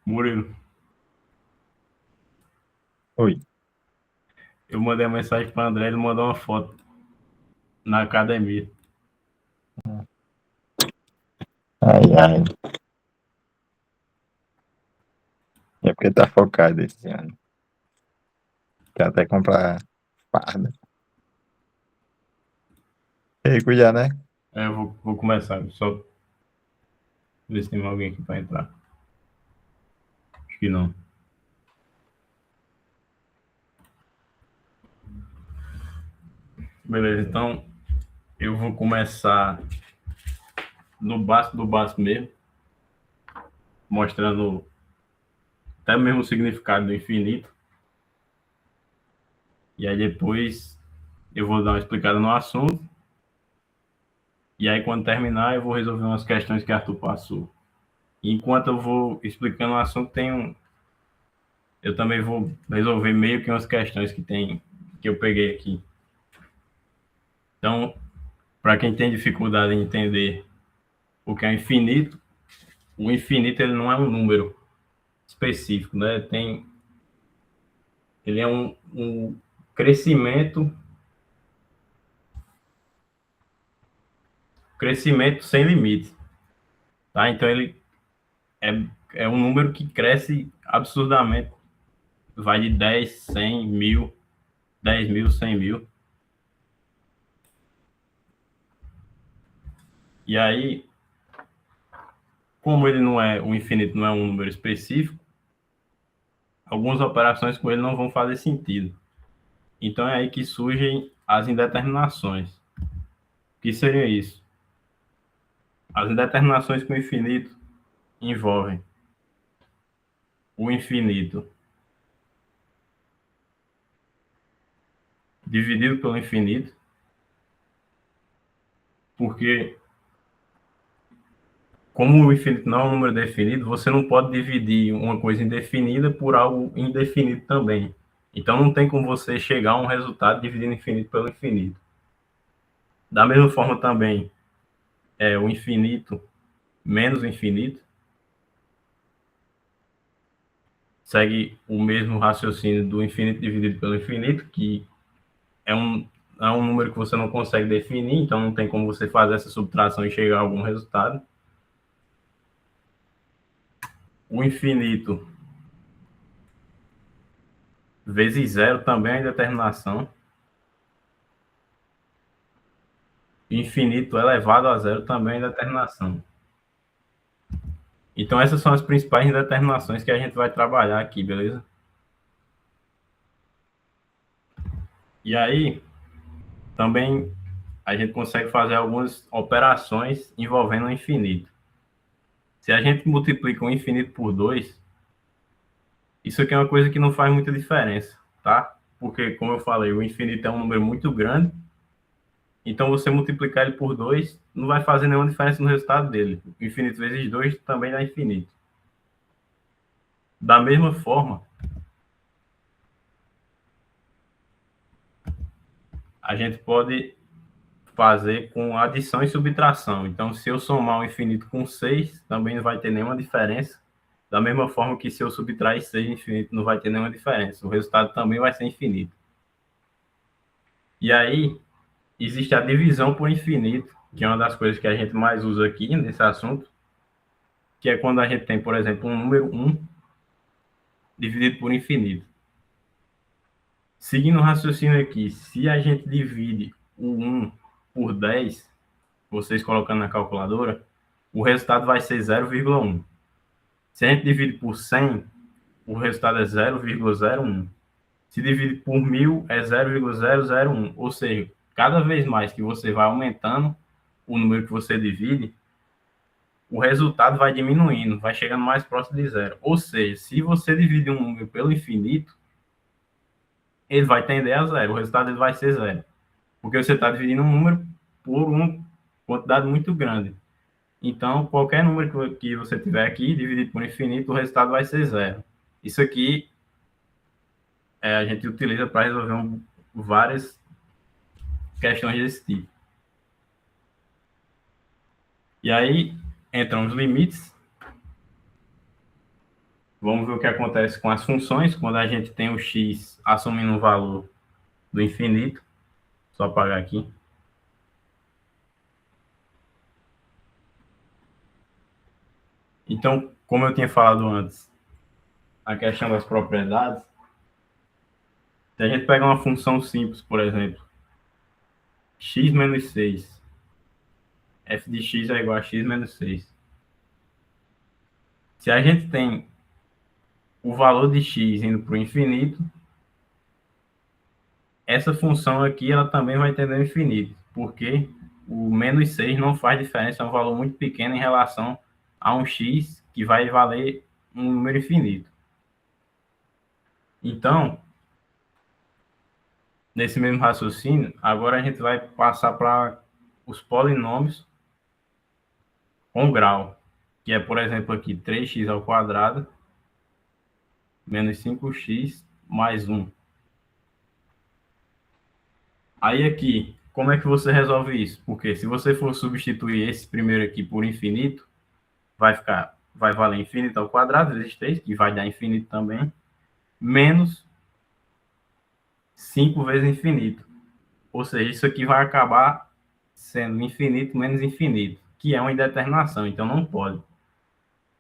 Murilo, Oi. eu mandei uma mensagem para André, ele mandou uma foto na academia. Ai, ai. É porque tá focado esse ano. Quer até comprar farda. E aí, cuidar, né? Eu vou começar, só ver se tem alguém aqui para entrar. Acho que não. Beleza, então eu vou começar do básico mesmo, mostrando até mesmo o significado do infinito. E aí depois eu vou dar uma explicada no assunto. E aí quando terminar, eu vou resolver umas questões que Arthur passou. E enquanto eu vou explicando o assunto, eu também vou resolver meio que umas questões que eu peguei aqui. Então, para quem tem dificuldade em entender o que é infinito, o infinito ele não é um número específico, né? Ele é um crescimento, crescimento sem limite, tá? Então ele é, é um número que cresce absurdamente, vai de 10, 100, 1000, 10.000, 100.000. E aí, como ele não é, o infinito não é um número específico, algumas operações com ele não vão fazer sentido. Então é aí que surgem as indeterminações. O que seria isso? As indeterminações com o infinito envolvem o infinito dividido pelo infinito, porque como o infinito não é um número definido, você não pode dividir uma coisa indefinida por algo indefinido também. Então não tem como você chegar a um resultado dividindo infinito pelo infinito. Da mesma forma também, o infinito menos o infinito segue o mesmo raciocínio do infinito dividido pelo infinito, que é um, é um número que você não consegue definir, então não tem como você fazer essa subtração e chegar a algum resultado. O infinito vezes zero também é indeterminação. Infinito elevado a zero também é indeterminação. Então essas são as principais indeterminações que a gente vai trabalhar aqui, beleza? E aí também a gente consegue fazer algumas operações envolvendo o infinito. Se a gente multiplica o infinito por 2, isso aqui é uma coisa que não faz muita diferença, tá? Porque, como eu falei, o infinito é um número muito grande, então você multiplicar ele por 2 não vai fazer nenhuma diferença no resultado dele. O infinito vezes 2 também dá infinito. Da mesma forma, a gente pode fazer com adição e subtração. Então, se eu somar o infinito com 6, também não vai ter nenhuma diferença. Da mesma forma que se eu subtrair 6 infinito, não vai ter nenhuma diferença. O resultado também vai ser infinito. E aí, existe a divisão por infinito, que é uma das coisas que a gente mais usa aqui nesse assunto, que é quando a gente tem, por exemplo, um número um dividido por infinito. Seguindo o raciocínio aqui, se a gente divide o um por 10, vocês colocando na calculadora, o resultado vai ser 0,1. Se a gente divide por 100, o resultado é 0,01. Se divide por 1000, é 0,001. Ou seja, cada vez mais que você vai aumentando o número que você divide, o resultado vai diminuindo, vai chegando mais próximo de zero. Ou seja, se você divide um número pelo infinito, ele vai tender a zero, o resultado ele vai ser zero. Porque você está dividindo um número por uma quantidade muito grande. Então, qualquer número que você tiver aqui, dividido por infinito, o resultado vai ser zero. Isso aqui a gente utiliza para resolver várias questões desse tipo. E aí entram os limites. Vamos ver o que acontece com as funções quando a gente tem o x assumindo um valor do infinito. Só apagar aqui. Então, como eu tinha falado antes, a questão das propriedades, se a gente pega uma função simples, por exemplo, x menos 6, f de x é igual a x menos 6. Se a gente tem o valor de x indo para o infinito, essa função aqui ela também vai tender ao infinito, porque o menos 6 não faz diferença, é um valor muito pequeno em relação a um x que vai valer um número infinito. Então, nesse mesmo raciocínio, agora a gente vai passar para os polinômios com grau, que é, por exemplo, aqui 3x ao quadrado menos 5x mais 1. Aí aqui, como é que você resolve isso? Porque se você for substituir esse primeiro aqui por infinito, vai valer infinito ao quadrado, vezes 3, que vai dar infinito também, menos 5 vezes infinito. Ou seja, isso aqui vai acabar sendo infinito menos infinito, que é uma indeterminação, então não pode.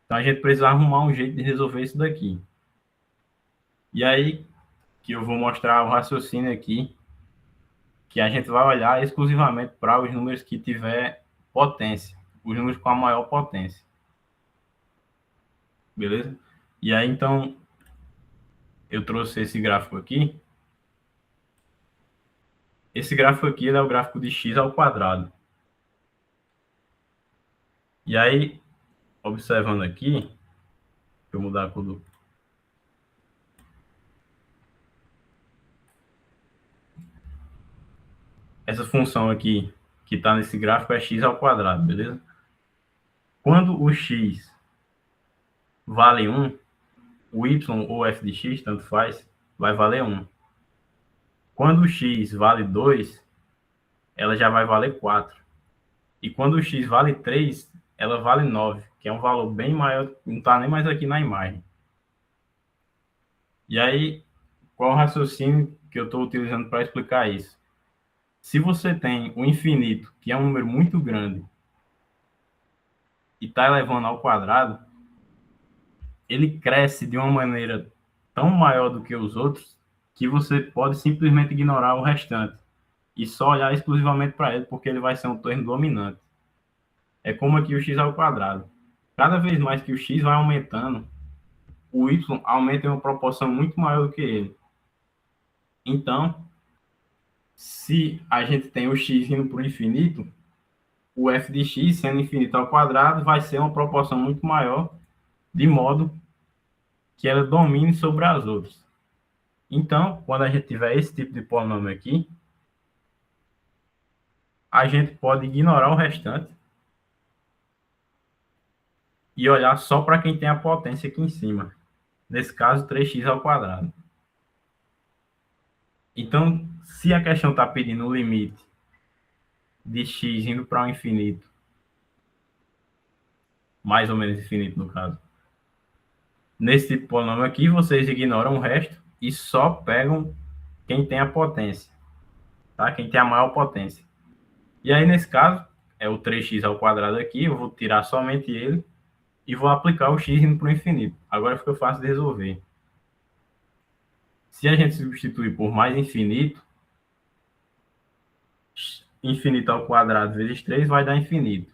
Então a gente precisa arrumar um jeito de resolver isso daqui. E aí que eu vou mostrar o raciocínio aqui, que a gente vai olhar exclusivamente para os números que tiver potência, os números com a maior potência. Beleza? E aí, então, eu trouxe esse gráfico aqui. Esse gráfico aqui é o gráfico de x ao quadrado. E aí, observando aqui, deixa eu mudar a cor do... Essa função aqui, que está nesse gráfico, é x ao quadrado, beleza? Quando o x vale 1, o y ou f de x, tanto faz, vai valer 1. Quando o x vale 2, ela já vai valer 4. E quando o x vale 3, ela vale 9, que é um valor bem maior, não está nem mais aqui na imagem. E aí, qual o raciocínio que eu estou utilizando para explicar isso? Se você tem o infinito, que é um número muito grande, e está elevando ao quadrado, ele cresce de uma maneira tão maior do que os outros, que você pode simplesmente ignorar o restante e só olhar exclusivamente para ele, porque ele vai ser um termo dominante. É como aqui o x ao quadrado. Cada vez mais que o x vai aumentando, o y aumenta em uma proporção muito maior do que ele. Então, se a gente tem o x indo para o infinito, o f de x, sendo infinito ao quadrado, vai ser uma proporção muito maior, de modo que ela domine sobre as outras. Então, quando a gente tiver esse tipo de polinômio aqui, a gente pode ignorar o restante e olhar só para quem tem a potência aqui em cima. Nesse caso, 3x ao quadrado. Então, se a questão está pedindo o limite de x indo para o infinito, mais ou menos infinito no caso, nesse tipo de polinômio aqui, vocês ignoram o resto e só pegam quem tem a potência, tá? Quem tem a maior potência. E aí, nesse caso, é o 3x ao quadrado aqui, eu vou tirar somente ele e vou aplicar o x indo para o infinito. Agora fica fácil de resolver. Se a gente substituir por mais infinito, infinito ao quadrado vezes 3 vai dar infinito.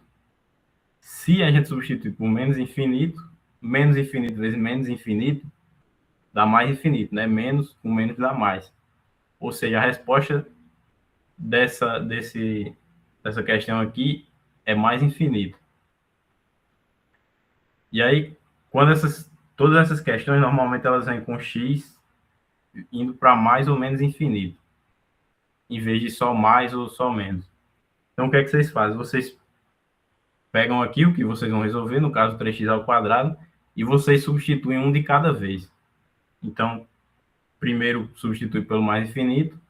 Se a gente substituir por menos infinito vezes menos infinito, dá mais infinito, né? Menos com menos dá mais. Ou seja, a resposta dessa questão aqui é mais infinito. E aí, quando todas essas questões, normalmente elas vêm com x indo para mais ou menos infinito, em vez de só mais ou só menos. Então, o que é que vocês fazem? Vocês pegam aqui o que vocês vão resolver, no caso 3x ao quadrado, e vocês substituem um de cada vez. Então, primeiro substitui pelo mais infinito,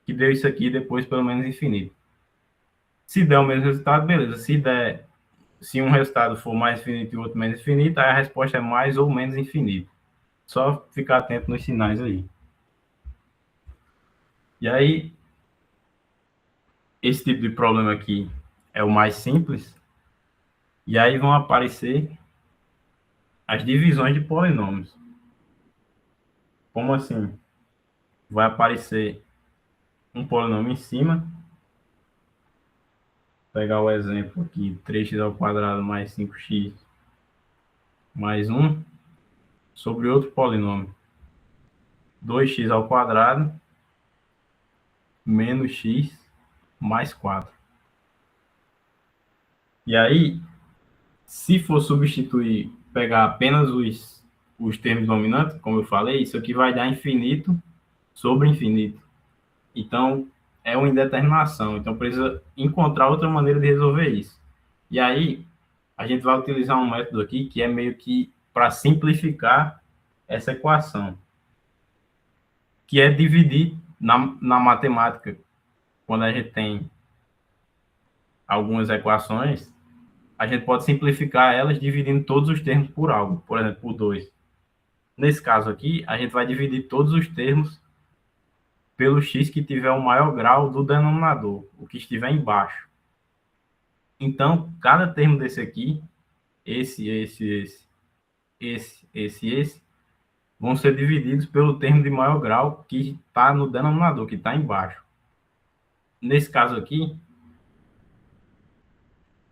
que deu isso aqui, depois pelo menos infinito. Se der o mesmo resultado, beleza. Se um resultado for mais infinito e o outro menos infinito, aí a resposta é mais ou menos infinito. Só ficar atento nos sinais aí. E aí, esse tipo de problema aqui é o mais simples. E aí vão aparecer as divisões de polinômios. Como assim? Vai aparecer um polinômio em cima. Vou pegar o exemplo aqui, 3x ao quadrado mais 5x mais 1, sobre outro polinômio, 2x ao quadrado menos x mais 4. E aí, se for substituir, pegar apenas os termos dominantes, como eu falei, isso aqui vai dar infinito sobre infinito. Então, é uma indeterminação. Então, precisa encontrar outra maneira de resolver isso. E aí, a gente vai utilizar um método aqui que é meio que para simplificar essa equação, que é dividir na matemática. Quando a gente tem algumas equações, a gente pode simplificar elas dividindo todos os termos por algo, por exemplo, por 2. Nesse caso aqui, a gente vai dividir todos os termos pelo x que tiver o maior grau do denominador, o que estiver embaixo. Então, cada termo desse aqui, esse, vão ser divididos pelo termo de maior grau que está no denominador, que está embaixo. Nesse caso aqui,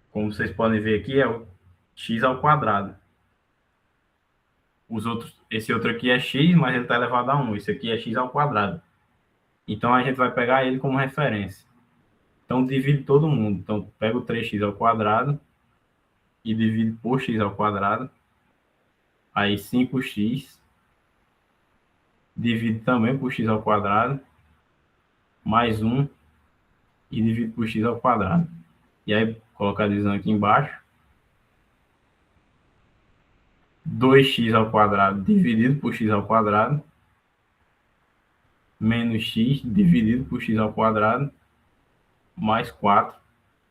como vocês podem ver aqui, é o x ao quadrado. Esse outro aqui é x, mas ele está elevado a 1. Esse aqui é x ao quadrado. Então, a gente vai pegar ele como referência. Então, divide todo mundo. Então, pega o 3x ao quadrado e divide por x ao quadrado. Aí, 5x divide também por x ao quadrado, mais 1 e divide por x ao quadrado. E aí, colocar a divisão aqui embaixo. 2x ao quadrado dividido por x ao quadrado, menos x dividido por x ao quadrado, mais 4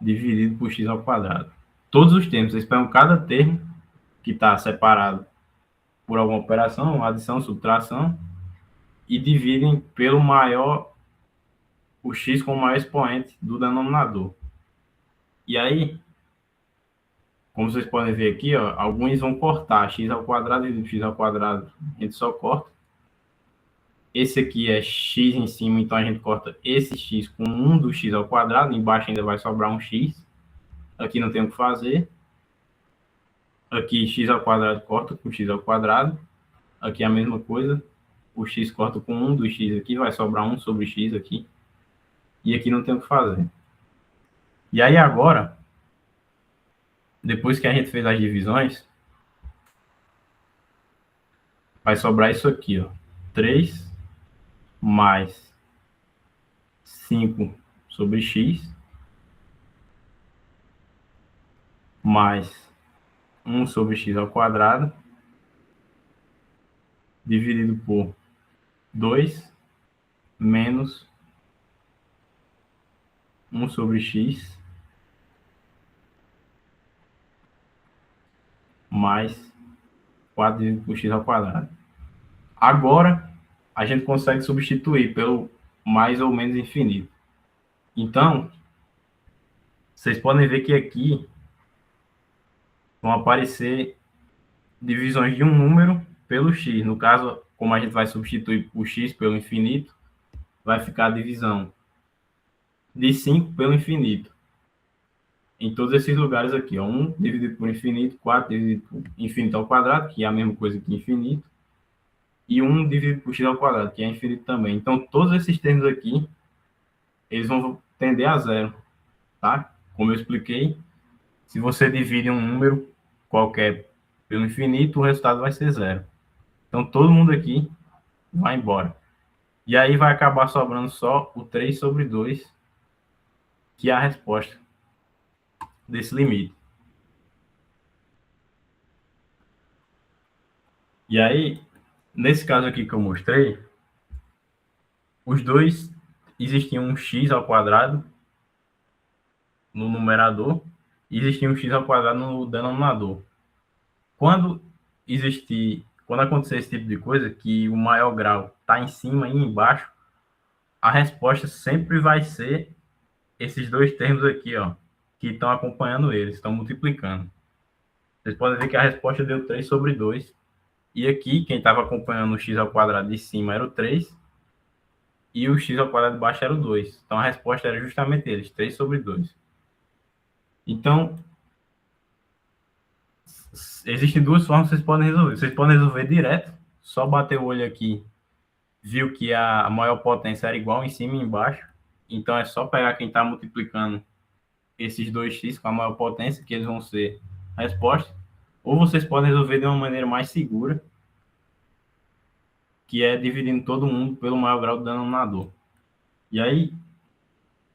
dividido por x ao quadrado. Todos os termos, vocês pegam cada termo que está separado por alguma operação, adição, subtração, e dividem pelo maior, o x com o maior expoente do denominador. E aí, como vocês podem ver aqui, ó, alguns vão cortar x ao quadrado e x ao quadrado, a gente só corta. Esse aqui é x em cima, então a gente corta esse x com 1 do x ao quadrado, embaixo ainda vai sobrar um x. Aqui não tem o que fazer. Aqui x ao quadrado corta com x ao quadrado. Aqui é a mesma coisa. O x corta com 1 do x aqui, vai sobrar 1 sobre x aqui. E aqui não tem o que fazer. E aí agora, depois que a gente fez as divisões, vai sobrar isso aqui, ó. 3 mais 5 sobre x, mais 1 sobre x ao quadrado, dividido por 2, menos 1 sobre x, mais 4 dividido por x ao quadrado. Agora, a gente consegue substituir pelo mais ou menos infinito. Então, vocês podem ver que aqui vão aparecer divisões de um número pelo x. No caso, como a gente vai substituir o x pelo infinito, vai ficar a divisão de 5 pelo infinito. Em todos esses lugares aqui, ó, 1 dividido por infinito, 4 dividido por infinito ao quadrado, que é a mesma coisa que infinito, e 1 dividido por x ao quadrado, que é infinito também. Então, todos esses termos aqui, eles vão tender a zero, tá? Como eu expliquei, se você divide um número qualquer pelo infinito, o resultado vai ser zero. Então, todo mundo aqui vai embora. E aí vai acabar sobrando só o 3 sobre 2, que é a resposta desse limite. E aí, nesse caso aqui que eu mostrei, os dois existiam um x ao quadrado no numerador e existia um x ao quadrado no denominador. Quando quando acontecer esse tipo de coisa, que o maior grau está em cima e embaixo, a resposta sempre vai ser esses dois termos aqui, ó, que estão acompanhando eles, estão multiplicando. Vocês podem ver que a resposta deu 3 sobre 2. E aqui, quem estava acompanhando o x ao quadrado de cima era o 3, e o x ao quadrado de baixo era o 2. Então, a resposta era justamente eles, 3 sobre 2. Então, existem duas formas que vocês podem resolver. Vocês podem resolver direto, só bater o olho aqui, viu que a maior potência era igual em cima e embaixo. Então, é só pegar quem está multiplicando esses dois x com a maior potência, que eles vão ser a resposta. Ou vocês podem resolver de uma maneira mais segura, que é dividindo todo mundo pelo maior grau do denominador. E aí,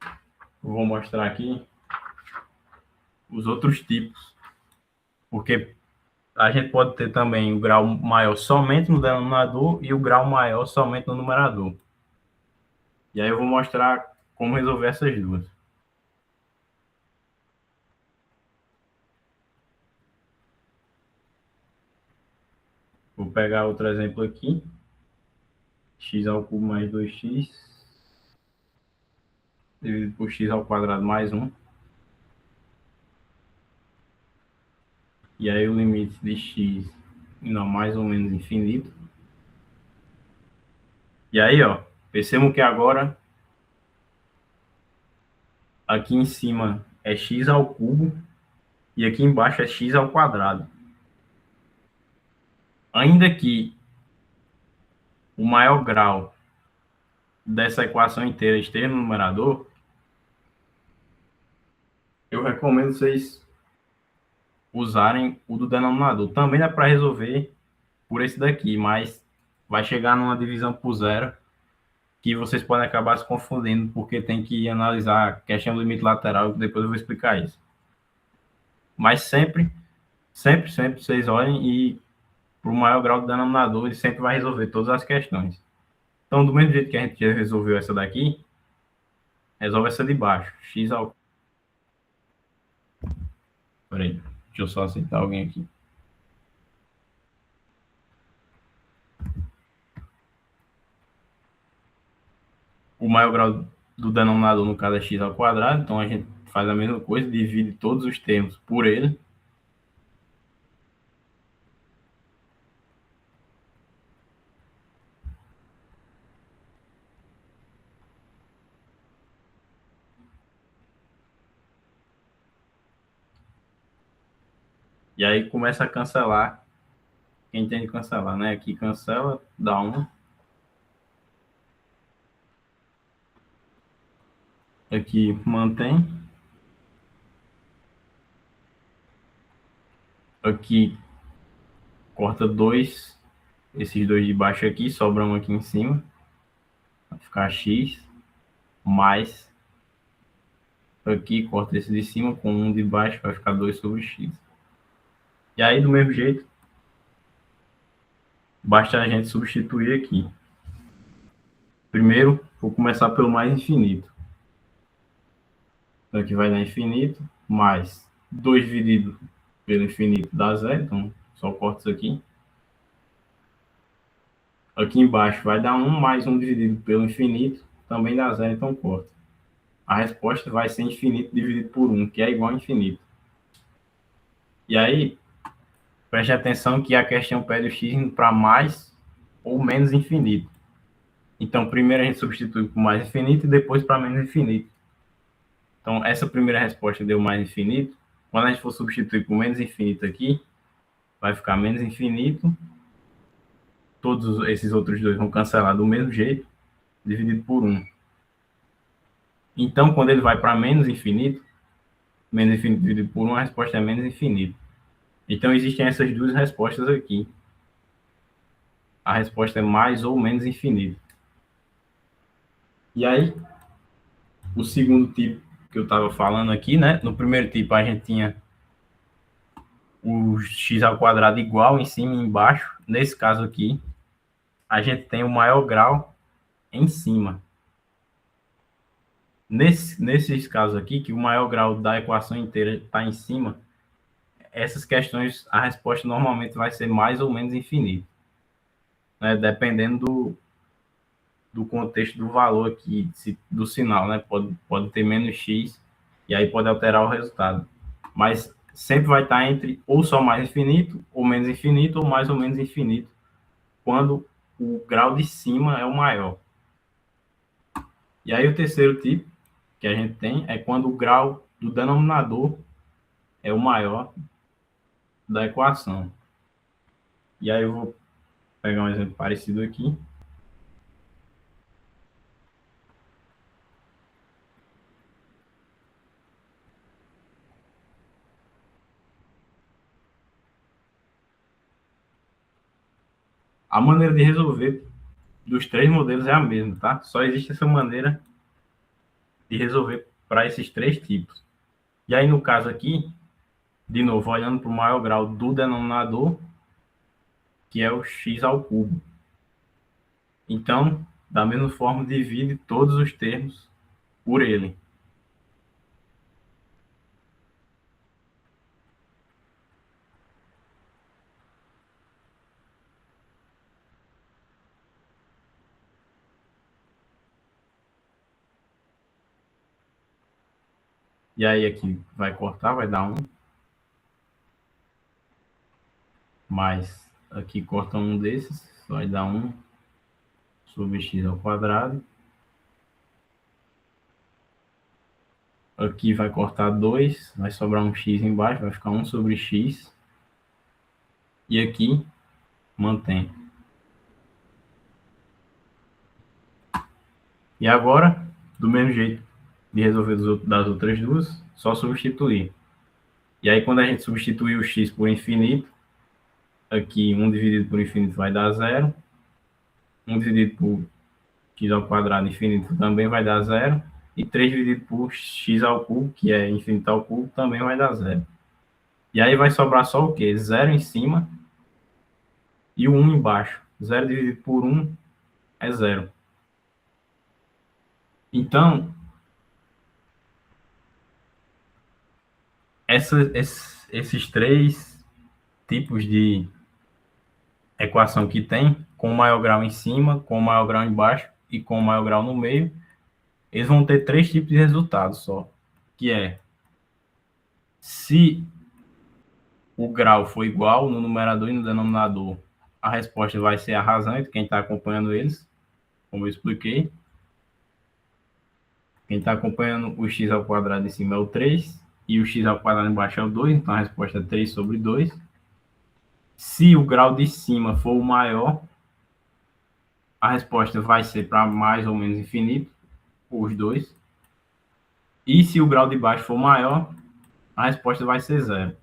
eu vou mostrar aqui os outros tipos, porque a gente pode ter também o grau maior somente no denominador e o grau maior somente no numerador. E aí eu vou mostrar como resolver essas duas. Vou pegar outro exemplo aqui. X ao cubo mais 2x dividido por x ao quadrado mais 1. E aí o limite de x não mais ou menos infinito. E aí, ó, percebam que agora aqui em cima é x ao cubo e aqui embaixo é x ao quadrado. Ainda que o maior grau dessa equação inteira esteja no numerador, eu recomendo vocês usarem o do denominador. Também dá para resolver por esse daqui, mas vai chegar numa divisão por zero que vocês podem acabar se confundindo, porque tem que analisar a questão do limite lateral, depois eu vou explicar isso. Mas sempre vocês olhem e para o maior grau do denominador, ele sempre vai resolver todas as questões. Então, do mesmo jeito que a gente já resolveu essa daqui, resolve essa de baixo. X ao... Peraí, deixa eu só aceitar alguém aqui. O maior grau do denominador, no caso, é x ao quadrado. Então, a gente faz a mesma coisa, divide todos os termos por ele. E aí começa a cancelar. Quem tem que cancelar, né? Aqui cancela, dá 1. Aqui mantém. Aqui corta 2. Esses dois de baixo aqui, sobram aqui em cima. Vai ficar x mais. Aqui corta esse de cima com 1 de baixo, vai ficar 2 sobre x. E aí, do mesmo jeito, basta a gente substituir aqui. Primeiro, vou começar pelo mais infinito. Então, aqui vai dar infinito, mais 2 dividido pelo infinito dá zero, então só corto isso aqui. Aqui embaixo vai dar 1, mais 1 dividido pelo infinito, também dá zero, então corto. A resposta vai ser infinito dividido por 1, que é igual a infinito. E aí, preste atenção que a questão pede o x indo para mais ou menos infinito. Então, primeiro a gente substitui por mais infinito e depois para menos infinito. Então, essa primeira resposta deu mais infinito. Quando a gente for substituir por menos infinito aqui, vai ficar menos infinito. Todos esses outros dois vão cancelar do mesmo jeito, dividido por 1. Então, quando ele vai para menos infinito dividido por 1, a resposta é menos infinito. Então, existem essas duas respostas aqui. A resposta é mais ou menos infinito. E aí, o segundo tipo que eu estava falando aqui, né? No primeiro tipo, a gente tinha o x ao quadrado igual em cima e embaixo. Nesse caso aqui, a gente tem o maior grau em cima. Nesses casos aqui, que o maior grau da equação inteira está em cima, essas questões, a resposta normalmente vai ser mais ou menos infinito. né, dependendo do contexto do valor aqui, do sinal, né? Pode ter menos x, e aí pode alterar o resultado. Mas sempre vai estar entre ou só mais infinito, ou menos infinito, ou mais ou menos infinito, quando o grau de cima é o maior. E aí o terceiro tipo que a gente tem é quando o grau do denominador é o maior da equação. E aí eu vou pegar um exemplo parecido aqui. A maneira de resolver dos três modelos é a mesma, tá? Só existe essa maneira de resolver para esses três tipos. E aí, no caso aqui, de novo, olhando para o maior grau do denominador, que é o x ao cubo. Então, da mesma forma, divide todos os termos por ele. E aí aqui vai cortar, vai dar 1. Mais aqui corta um desses, vai dar 1 sobre x ao quadrado. Aqui vai cortar 2, vai sobrar um x embaixo, vai ficar 1 sobre x. E aqui mantém. E agora, do mesmo jeito de resolver das outras duas, só substituir. E aí, quando a gente substituir o x por infinito, aqui 1 dividido por infinito vai dar 0. 1 dividido por x ao quadrado infinito também vai dar 0. E 3 dividido por x ao cubo, que é infinito ao cubo, também vai dar 0. E aí vai sobrar só o quê? 0 em cima e o 1 embaixo. 0 dividido por 1 é 0. Então, esses três tipos de equação que tem, com o maior grau em cima, com o maior grau embaixo e com o maior grau no meio, eles vão ter três tipos de resultados só, que é se o grau for igual no numerador e no denominador, a resposta vai ser a razão de quem está acompanhando eles, como eu expliquei. Quem está acompanhando o x ao quadrado em cima é o 3, e o x ao quadrado embaixo é o 2, então a resposta é 3 sobre 2. Se o grau de cima for o maior, a resposta vai ser para mais ou menos infinito, os dois. E se o grau de baixo for maior, a resposta vai ser 0.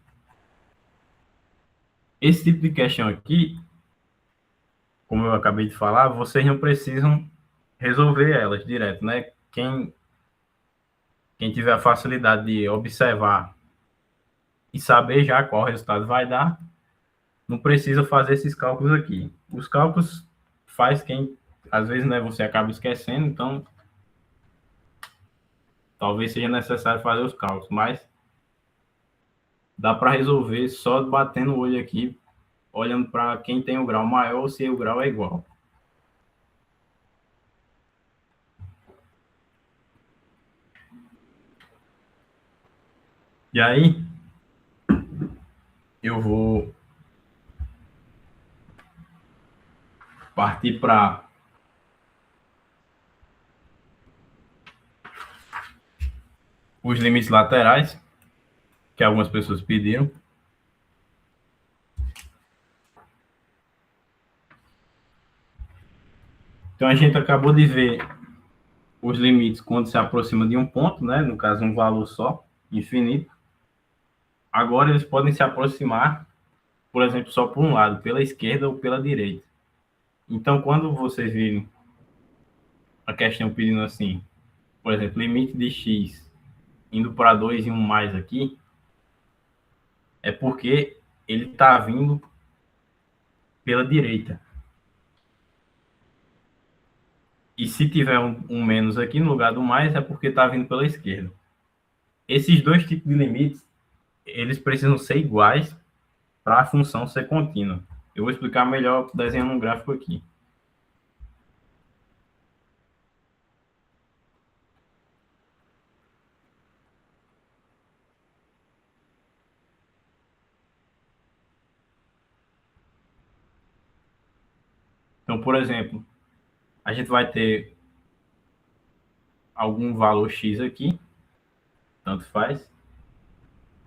Esse tipo de questão aqui, como eu acabei de falar, vocês não precisam resolver elas direto, né? Quem tiver a facilidade de observar e saber já qual resultado vai dar, não precisa fazer esses cálculos aqui. Os cálculos faz quem, às vezes, né, você acaba esquecendo, então talvez seja necessário fazer os cálculos, mas dá para resolver só batendo o olho aqui, olhando para quem tem o grau maior ou se o grau é igual. E aí, eu vou partir para os limites laterais, que algumas pessoas pediram. Então, a gente acabou de ver os limites quando se aproxima de um ponto, né? No caso, um valor só, infinito. Agora, eles podem se aproximar, por exemplo, só por um lado, pela esquerda ou pela direita. Então, quando vocês virem a questão pedindo assim, por exemplo, limite de x indo para 2 e 1 mais aqui, é porque ele está vindo pela direita. E se tiver um menos aqui no lugar do mais, é porque está vindo pela esquerda. Esses dois tipos de limites, eles precisam ser iguais para a função ser contínua. Eu vou explicar melhor desenhando um gráfico aqui. Então, por exemplo, a gente vai ter algum valor x aqui, tanto faz,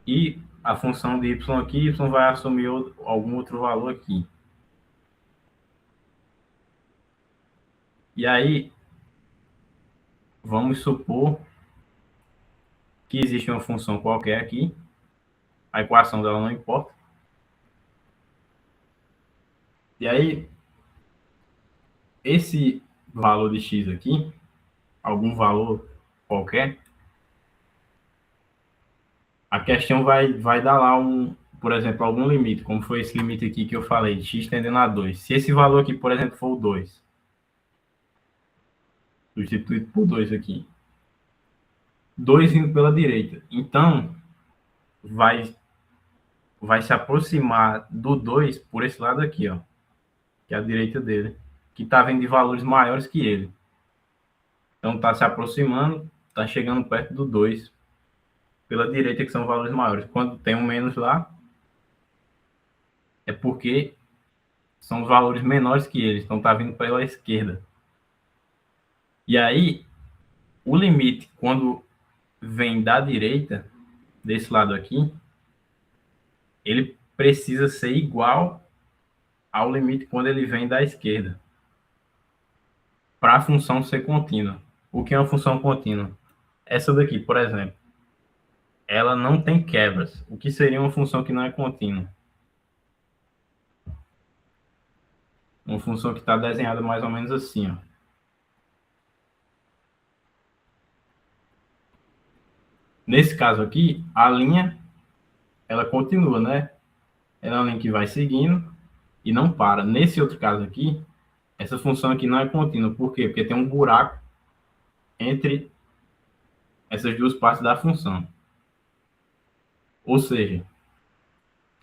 e a função de y aqui, y vai assumir algum outro valor aqui. E aí, vamos supor que existe uma função qualquer aqui, a equação dela não importa. E aí, esse valor de x aqui, algum valor qualquer, a questão vai dar lá por exemplo, algum limite, como foi esse limite aqui que eu falei, x tendendo a 2. Se esse valor aqui, por exemplo, for o 2, substituído por 2 aqui, 2 indo pela direita, então vai se aproximar do 2 por esse lado aqui, ó, que é a direita dele, que está vindo de valores maiores que ele. Então está se aproximando, está chegando perto do 2 pela direita, que são valores maiores. Quando tem um menos lá, é porque são os valores menores que eles, então está vindo pela esquerda. E aí, o limite, quando vem da direita, desse lado aqui, ele precisa ser igual ao limite quando ele vem da esquerda, para a função ser contínua. O que é uma função contínua? Essa daqui, por exemplo, ela não tem quebras. O que seria uma função que não é contínua? Uma função que está desenhada mais ou menos assim, ó. Nesse caso aqui, a linha, ela continua, né? Ela é uma linha que vai seguindo e não para. Nesse outro caso aqui, essa função aqui não é contínua. Por quê? Porque tem um buraco entre essas duas partes da função. Ou seja,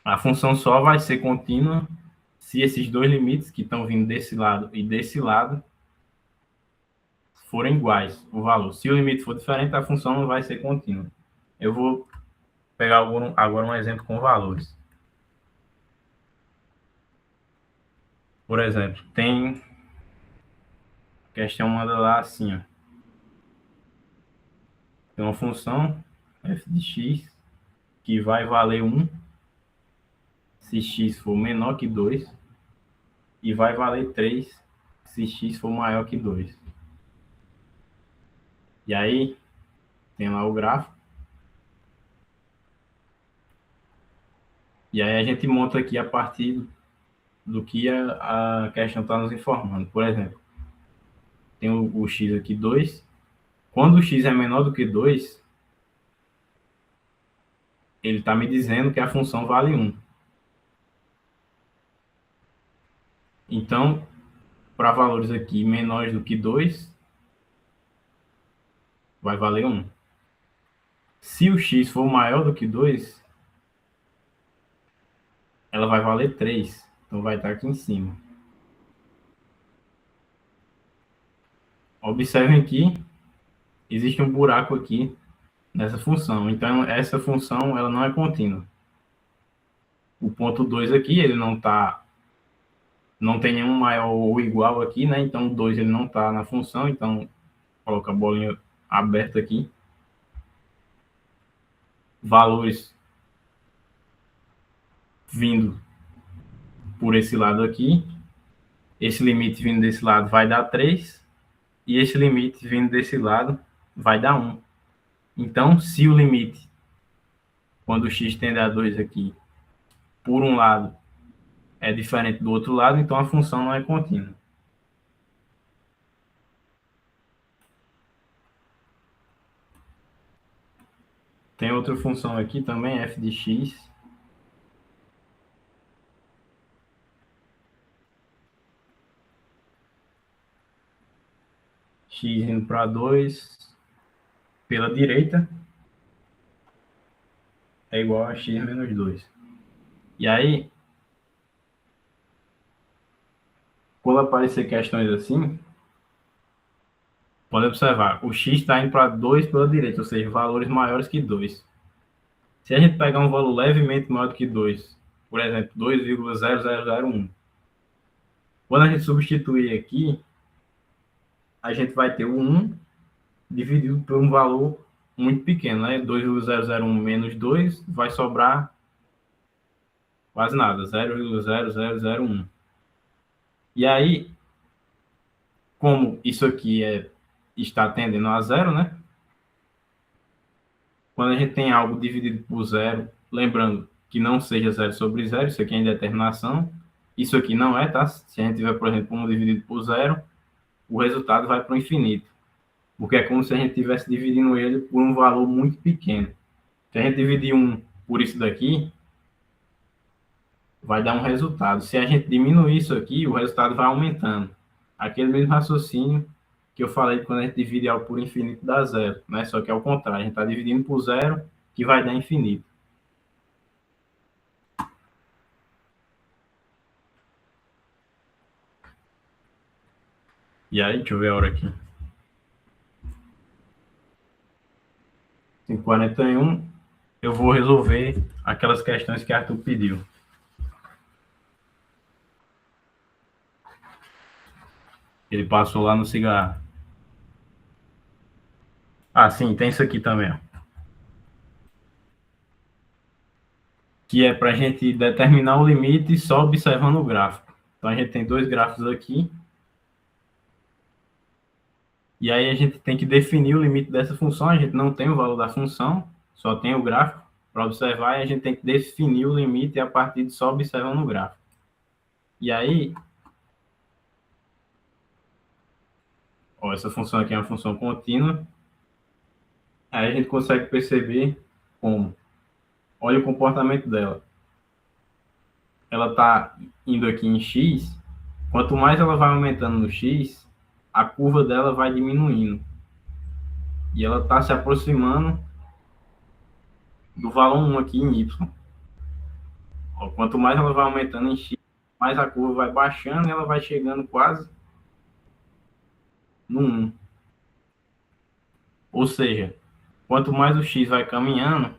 a função só vai ser contínua se esses dois limites que estão vindo desse lado e desse lado forem iguais, o valor. Se o limite for diferente, a função não vai ser contínua. Eu vou pegar agora um exemplo com valores. Por exemplo, tem questão manda lá assim, ó. Tem uma função f de x que vai valer 1 se x for menor que 2 e vai valer 3 se x for maior que 2. E aí tem lá o gráfico. E aí a gente monta aqui a partir do que a questão está nos informando. Por exemplo, tem o x aqui 2. Quando o x é menor do que 2, ele está me dizendo que a função vale 1. Então, para valores aqui menores do que 2, vai valer 1. Se o x for maior do que 2, ela vai valer 3. Então, vai estar aqui em cima. Observem que existe um buraco aqui nessa função. Então, essa função ela não é contínua. O ponto 2 aqui, ele não tem nenhum maior ou igual aqui, né? Então, o 2 ele não está na função. Então, coloca a bolinha aberta aqui. Valores vindo por esse lado aqui. Esse limite vindo desse lado vai dar 3. E esse limite vindo desse lado vai dar 1. Então, se o limite, quando o x tende a 2 aqui, por um lado, é diferente do outro lado, então a função não é contínua. Tem outra função aqui também, f de x. X indo para 2 pela direita é igual a x menos 2. E aí, quando aparecer questões assim, pode observar, o x está indo para 2 pela direita, ou seja, valores maiores que 2. Se a gente pegar um valor levemente maior do que 2, por exemplo, 2,0001, quando a gente substituir aqui, a gente vai ter o 1 dividido por um valor muito pequeno, né? 2,001 menos 2 vai sobrar quase nada, 0,0001. E aí, como isso aqui está tendendo a zero, né? Quando a gente tem algo dividido por zero, lembrando que não seja zero sobre zero, isso aqui é indeterminação, isso aqui não é, tá? Se a gente tiver, por exemplo, 1 dividido por zero, o resultado vai para o infinito, porque é como se a gente estivesse dividindo ele por um valor muito pequeno. Se a gente dividir 1 por isso daqui, vai dar um resultado. Se a gente diminuir isso aqui, o resultado vai aumentando. Aquele mesmo raciocínio que eu falei quando a gente divide algo por infinito dá zero, né? Só que é o contrário, a gente está dividindo por zero, que vai dar infinito. E aí, deixa eu ver a hora aqui. 5h41, eu vou resolver aquelas questões que Arthur pediu. Ele passou lá no cigarro. Ah, sim, tem isso aqui também, ó. Que é para a gente determinar o limite só observando o gráfico. Então, a gente tem dois gráficos aqui. E aí, a gente tem que definir o limite dessa função. A gente não tem o valor da função, só tem o gráfico para observar. E a gente tem que definir o limite a partir de só observando o gráfico. E aí, ó, essa função aqui é uma função contínua. Aí a gente consegue perceber como. Olha o comportamento dela. Ela está indo aqui em x. Quanto mais ela vai aumentando no x, a curva dela vai diminuindo. E ela está se aproximando do valor 1 aqui em y. Ó, quanto mais ela vai aumentando em x, mais a curva vai baixando e ela vai chegando quase no 1. Ou seja, quanto mais o x vai caminhando,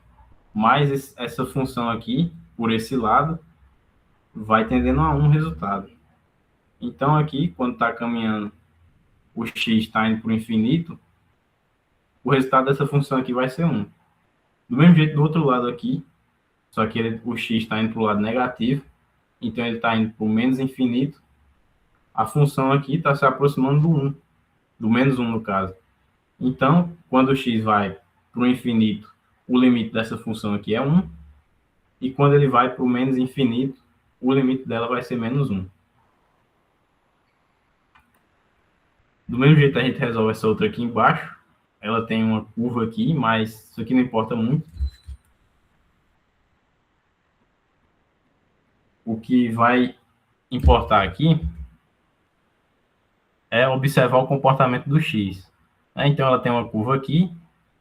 mais essa função aqui, por esse lado, vai tendendo a 1 resultado. Então, aqui, quando está caminhando, o x está indo para o infinito, o resultado dessa função aqui vai ser 1. Do mesmo jeito, do outro lado aqui, só que o x está indo para o lado negativo, então ele está indo para o menos infinito, a função aqui está se aproximando do 1, do menos 1 no caso. Então, quando o x vai para o infinito, o limite dessa função aqui é 1, e quando ele vai para o menos infinito, o limite dela vai ser menos 1. Do mesmo jeito, a gente resolve essa outra aqui embaixo. Ela tem uma curva aqui, mas isso aqui não importa muito. O que vai importar aqui é observar o comportamento do x. Então, ela tem uma curva aqui,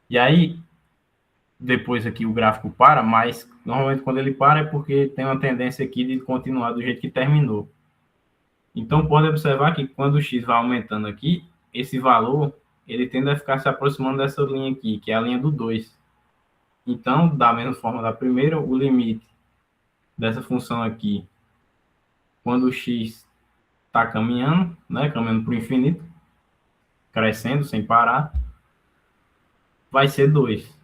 e aí, depois aqui o gráfico para, mas normalmente quando ele para é porque tem uma tendência aqui de continuar do jeito que terminou. Então, pode observar que quando o x vai aumentando aqui, esse valor, ele tende a ficar se aproximando dessa linha aqui, que é a linha do 2. Então, da mesma forma da primeira, o limite dessa função aqui, quando o x está caminhando, né, caminhando para o infinito, crescendo sem parar, vai ser 2.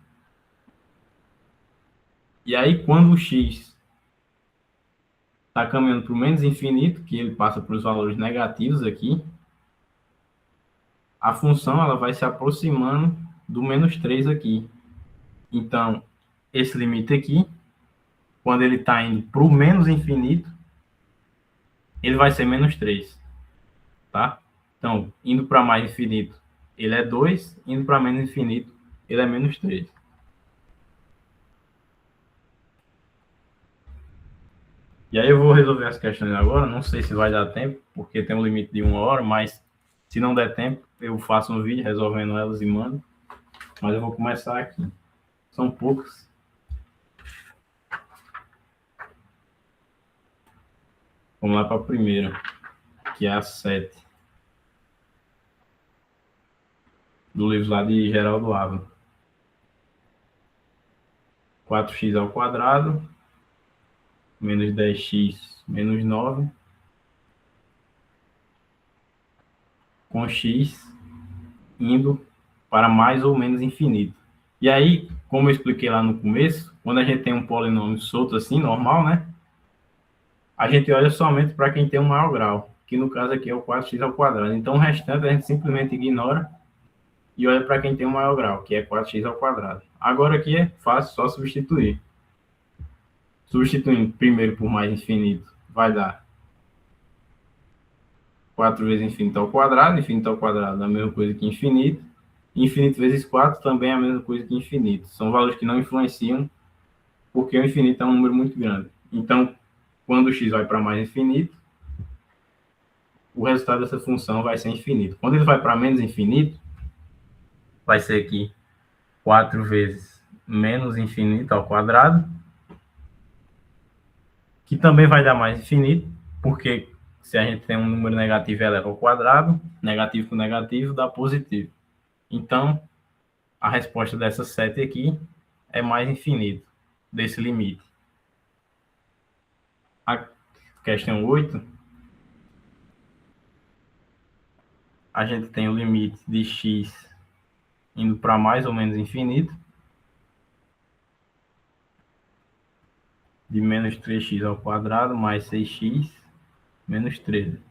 E aí, quando o x está caminhando para o menos infinito, que ele passa para os valores negativos aqui, a função ela vai se aproximando do menos 3 aqui. Então, esse limite aqui, quando ele está indo para o menos infinito, ele vai ser menos 3. Tá? Então, indo para mais infinito, ele é 2, indo para menos infinito, ele é menos 3. E aí eu vou resolver as questões agora, não sei se vai dar tempo, porque tem um limite de 1 hora, mas se não der tempo, eu faço um vídeo resolvendo elas e mando. Mas eu vou começar aqui. São poucas. Vamos lá para a primeira. que é a 7, do livro lá de Geraldo Ávila. 4x ao quadrado, menos 10x menos 9, com x indo para mais ou menos infinito. E aí, como eu expliquei lá no começo, quando a gente tem um polinômio solto assim, normal, né? A gente olha somente para quem tem um maior grau, que no caso aqui é o 4x ao quadrado. Então, o restante a gente simplesmente ignora e olha para quem tem um maior grau, que é 4x ao quadrado. Agora aqui é fácil, só substituir. Substituindo primeiro por mais infinito, vai dar 4 vezes infinito ao quadrado. Infinito ao quadrado é a mesma coisa que infinito. Infinito vezes 4 também é a mesma coisa que infinito. São valores que não influenciam, porque o infinito é um número muito grande. Então, quando o x vai para mais infinito, o resultado dessa função vai ser infinito. Quando ele vai para menos infinito, vai ser aqui 4 vezes menos infinito ao quadrado, que também vai dar mais infinito, porque se a gente tem um número negativo e eleva ao quadrado, negativo com negativo dá positivo. Então, a resposta dessa 7 aqui é mais infinito, desse limite. A questão 8, a gente tem o limite de x indo para mais ou menos infinito, de menos 3x ao quadrado mais 6x menos 13.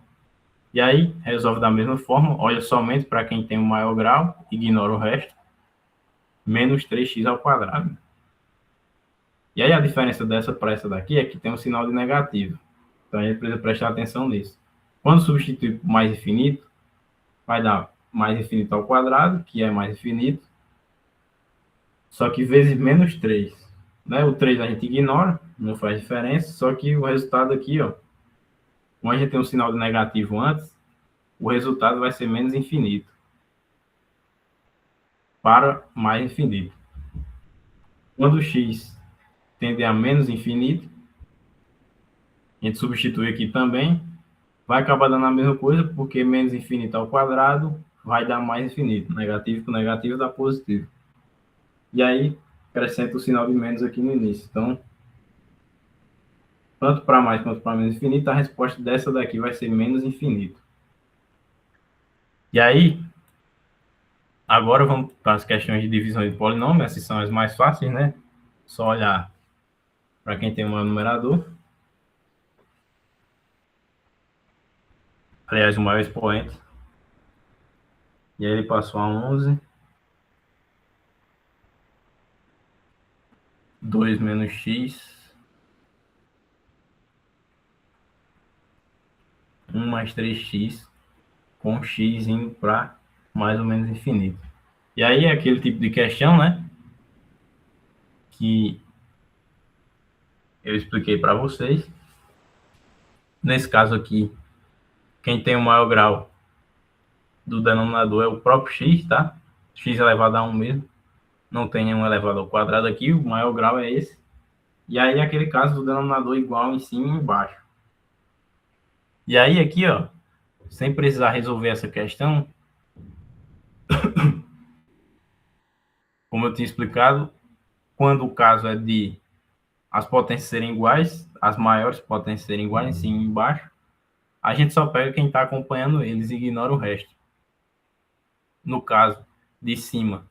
E aí, resolve da mesma forma, olha somente para quem tem o maior grau, ignora o resto, menos 3x ao quadrado. E aí a diferença dessa para essa daqui é que tem um sinal de negativo. Então a gente precisa prestar atenção nisso. Quando substituir por mais infinito, vai dar mais infinito ao quadrado, que é mais infinito, só que vezes menos 3. Né? O 3 a gente ignora, não faz diferença, só que o resultado aqui, ó, como a gente tem um sinal de negativo antes, o resultado vai ser menos infinito para mais infinito. Quando o x tende a menos infinito, a gente substitui aqui também, vai acabar dando a mesma coisa, porque menos infinito ao quadrado vai dar mais infinito. Negativo com negativo dá positivo. E aí, acrescenta o sinal de menos aqui no início. Então, tanto para mais quanto para menos infinito, a resposta dessa daqui vai ser menos infinito. E aí, agora vamos para as questões de divisão de polinômio. Essas são as mais fáceis, né? Só olhar para quem tem um numerador. Aliás, o maior expoente. E aí ele passou a 11. 2 menos x. 1 mais 3x. Com x indo para mais ou menos infinito. E aí é aquele tipo de questão, né? Que eu expliquei para vocês. Nesse caso aqui, quem tem o maior grau do denominador é o próprio x, tá? X elevado a 1 mesmo. Não tem nenhum elevado ao quadrado aqui, o maior grau é esse. E aí, aquele caso do denominador igual em cima e embaixo. E aí, aqui, ó, sem precisar resolver essa questão, como eu tinha explicado, quando o caso é de as potências serem iguais, as maiores potências serem iguais em cima e embaixo, a gente só pega quem está acompanhando eles e ignora o resto. No caso de cima,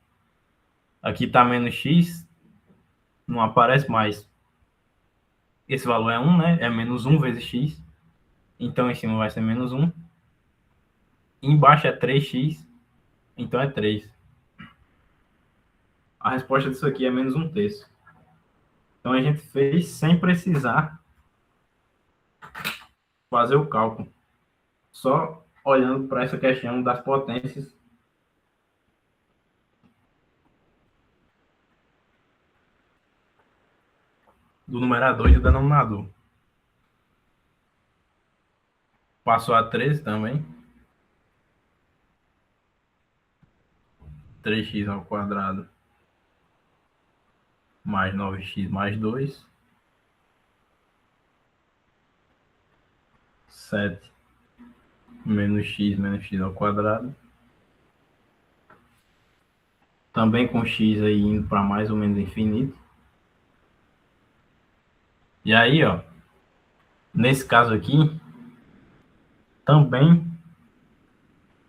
aqui está menos x, não aparece mais. Esse valor é 1, né? É menos 1 vezes x. Então, em cima vai ser menos 1. Embaixo é 3x, então é 3. A resposta disso aqui é menos 1/3. Então, a gente fez sem precisar fazer o cálculo. Só olhando para essa questão das potências do numerador e do denominador. Passou a 13 também. 3x ao quadrado mais 9x mais 2. 7 menos x ao quadrado. Também com x aí indo para mais ou menos infinito. E aí, ó, nesse caso aqui, também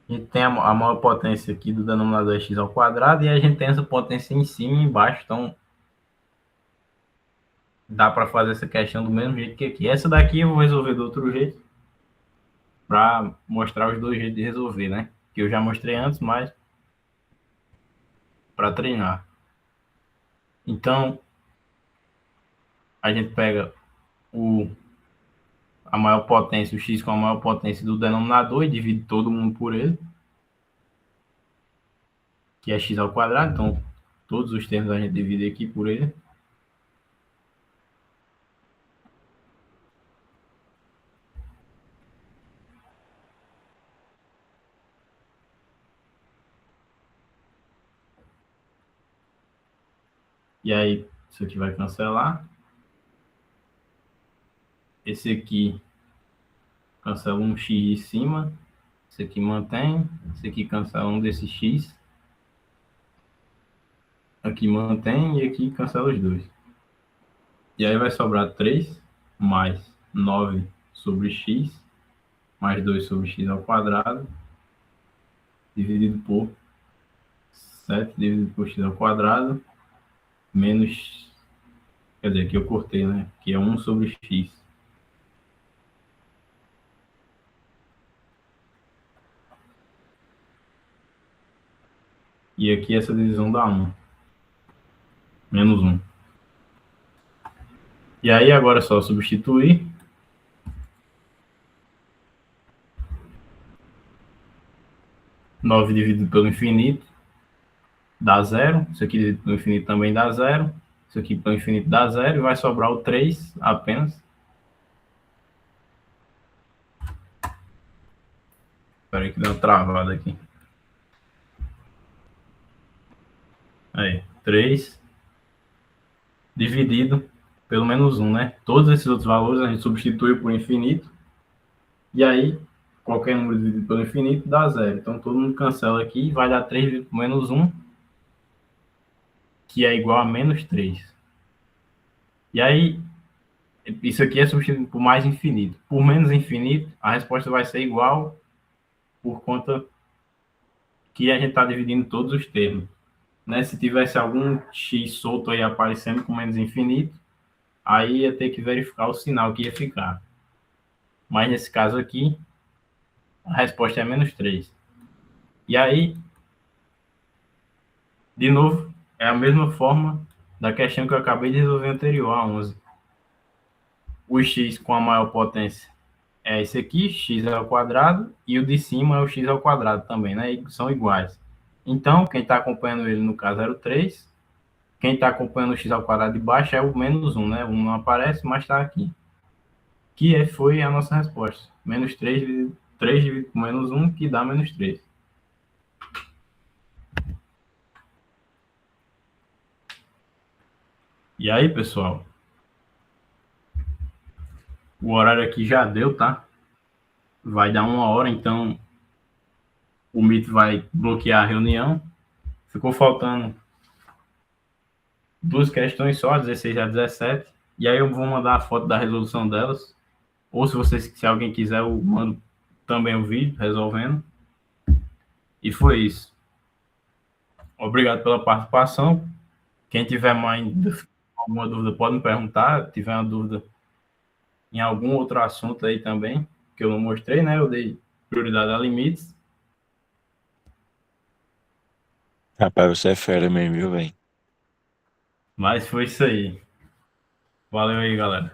a gente tem a maior potência aqui do denominador é x ao quadrado, e a gente tem essa potência em cima e embaixo, então dá para fazer essa questão do mesmo jeito que aqui. Essa daqui eu vou resolver do outro jeito, para mostrar os dois jeitos de resolver, né? Que eu já mostrei antes, mas para treinar. Então, a gente pega a maior potência, o x com a maior potência do denominador e divide todo mundo por ele, que é x ao quadrado. Então, todos os termos a gente divide aqui por ele. E aí, isso aqui vai cancelar. Esse aqui cancela um x de cima. Esse aqui mantém. Esse aqui cancela um desses x. Aqui mantém e aqui cancela os dois. E aí vai sobrar 3 mais 9 sobre x, mais 2 sobre x ao quadrado, dividido por 7 dividido por x ao quadrado, menos, quer dizer, aqui eu cortei, né? Que é 1 sobre x. E aqui essa divisão dá 1. Menos 1. E aí agora é só substituir. Nove dividido pelo infinito dá 0. Isso aqui dividido pelo infinito também dá 0. Isso aqui pelo infinito dá 0. E vai sobrar o 3 apenas. Espera aí que deu uma travada aqui. Aí, 3 dividido pelo menos 1, né? Todos esses outros valores a gente substitui por infinito. E aí, qualquer número dividido pelo infinito dá 0. Então, todo mundo cancela aqui e vai dar 3 dividido por menos 1, que é igual a menos 3. E aí, isso aqui é substituído por mais infinito. Por menos infinito, a resposta vai ser igual, por conta que a gente está dividindo todos os termos. Né? Se tivesse algum x solto aí aparecendo com menos infinito, aí ia ter que verificar o sinal que ia ficar. Mas nesse caso aqui, a resposta é menos 3. E aí, de novo, é a mesma forma da questão que eu acabei de resolver anterior, a 11. O x com a maior potência é esse aqui, x ao quadrado, e o de cima é o x ao quadrado também, né? E são iguais. Então, quem está acompanhando ele, no caso, era o 3. Quem está acompanhando o x ao quadrado de baixo é o menos 1, né? O 1 não aparece, mas está aqui. Que foi a nossa resposta. Menos 3 dividido por menos 1, que dá menos 3. E aí, pessoal? O horário aqui já deu, tá? Vai dar 1 hora, então o Meet vai bloquear a reunião. Ficou faltando 2 questões só, 16 a 17. E aí eu vou mandar a foto da resolução delas. Ou se alguém quiser, eu mando também o vídeo resolvendo. E foi isso. Obrigado pela participação. Quem tiver mais alguma dúvida pode me perguntar. Se tiver uma dúvida em algum outro assunto aí também, que eu não mostrei, né? Eu dei prioridade a limites. Rapaz, você é fera mesmo, viu, velho? Mas foi isso aí. Valeu aí, galera.